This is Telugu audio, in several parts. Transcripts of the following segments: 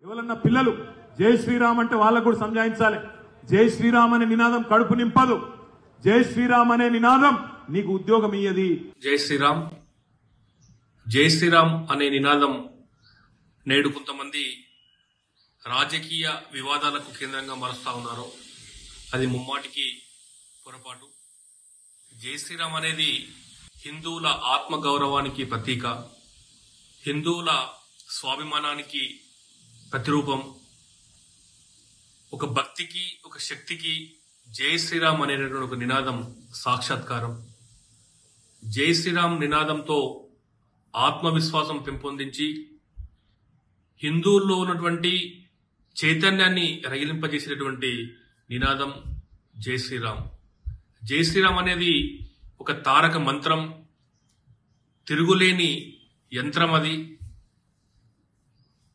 ఎవరన్నా పిల్లలు జై శ్రీరామ్ అంటే వాళ్ళకు కూడా సంజాయించాలి. జై శ్రీరామ్ అనే నినాదం కడుపు నింపదు. జై శ్రీరామ్ అనే నినాదం నీకు ఉద్యోగం ఇయ్యది. జై శ్రీరామ్, జై శ్రీరామ్ అనే నినాదం నేడు కొంతమంది రాజకీయ వివాదాలకు కేంద్రంగా మారుస్తా ఉన్నారు. అది ముమ్మాటికి పొరపాటు. జై శ్రీరామ్ అనేది హిందువుల ఆత్మగౌరవానికి ప్రతీక, హిందువుల స్వాభిమానానికి ప్రతిరూపం. ఒక భక్తికి, ఒక శక్తికి జై శ్రీరామ్ అనేటటువంటి ఒక నినాదం సాక్షాత్కారం. జై శ్రీరామ్ నినాదంతో ఆత్మవిశ్వాసం పెంపొందించి హిందువుల్లో ఉన్నటువంటి చైతన్యాన్ని రగిలింపజేసేటటువంటి నినాదం జై శ్రీరామ్. జై శ్రీరామ్ అనేది ఒక తారక మంత్రం, తిరుగులేని యంత్రం. అది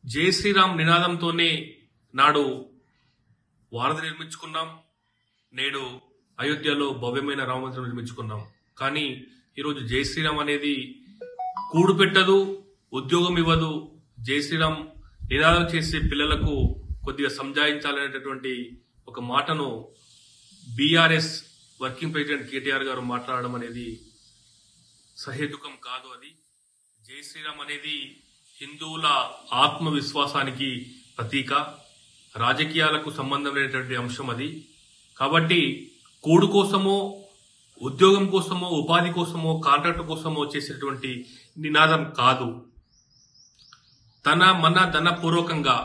జై శ్రీరామ్ నినాదంతోనే నాడు వారధి నిర్మించుకున్నాం, నేడు అయోధ్యలో భవ్యమైన రామమందిరం నిర్మించుకున్నాం. కానీ ఈరోజు జై శ్రీరామ్ అనేది కూడు పెట్టదు, ఉద్యోగం ఇవ్వదు. జై శ్రీరామ్ నినాదం చేసే పిల్లలకు కొద్దిగా సంజాయించాలనేటటువంటి ఒక మాటను బీఆర్ఎస్ వర్కింగ్ ప్రెసిడెంట్ కేటీఆర్ గారు మాట్లాడడం అనేది సహేతుకం కాదు. అది జై శ్రీరామ్ అనేది హిందువుల ఆత్మవిశ్వాసానికి ప్రతీక, రాజకీయాలకు సంబంధం లేనటువంటి అంశం అది. కాబట్టి కూడు కోసమో, ఉద్యోగం కోసమో, ఉపాధి కోసమో, కాంట్రాక్ట్ కోసమో చేసేటువంటి నినాదం కాదు. మన ధన పూర్వకంగా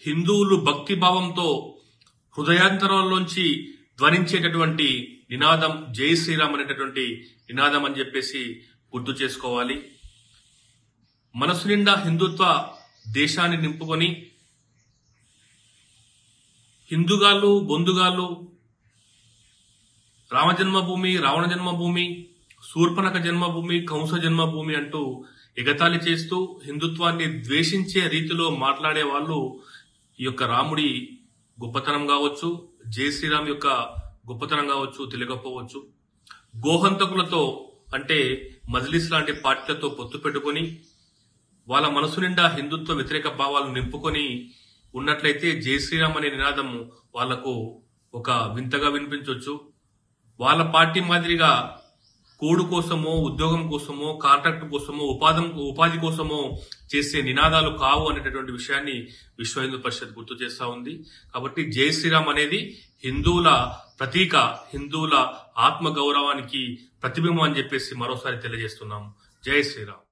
హిందువులు భక్తిభావంతో హృదయాంతరంలోంచి ధ్వనించేటటువంటి నినాదం జై శ్రీరామ్ అనేటటువంటి నినాదం అని చెప్పేసి గుర్తు చేసుకోవాలి. మనసు నిండా హిందుత్వ దేశాన్ని నింపుకొని హిందుగాళ్ళు, బొందుగాళ్ళు రామ జన్మభూమి, రావణ జన్మభూమి, శూర్పణఖ జన్మభూమి, కంస జన్మభూమి అంటూ ఎగతాళి చేస్తూ హిందుత్వాన్ని ద్వేషించే రీతిలో మాట్లాడే వాళ్ళు ఈ యొక్క రాముడి గొప్పతనం కావచ్చు, జై శ్రీరామ్ యొక్క గొప్పతనం కావచ్చు తెలియకపోవచ్చు. గోహంతకులతో అంటే మజ్లిస్ లాంటి పార్టీలతో పొత్తు పెట్టుకుని వాళ్ళ మనసు నిండా హిందుత్వ వ్యతిరేక భావాలు నింపుకొని ఉన్నట్లయితే జై శ్రీరామ్ అనే నినాదం వాళ్లకు ఒక వింతగా వినిపించవచ్చు. వాళ్ళ పార్టీ మాదిరిగా కూడు కోసమో, ఉద్యోగం కోసమో, కాంట్రాక్ట్ కోసమో, ఉపాధి కోసమో చేసే నినాదాలు కావు అనేటటువంటి విషయాన్ని విశ్వ హిందూ పరిషత్ గుర్తు చేస్తా ఉంది. కాబట్టి జై శ్రీరామ్ అనేది హిందువుల ప్రతీక, హిందువుల ఆత్మ గౌరవానికి ప్రతిబింబం అని చెప్పేసి మరోసారి తెలియజేస్తున్నాము. జై శ్రీరామ్.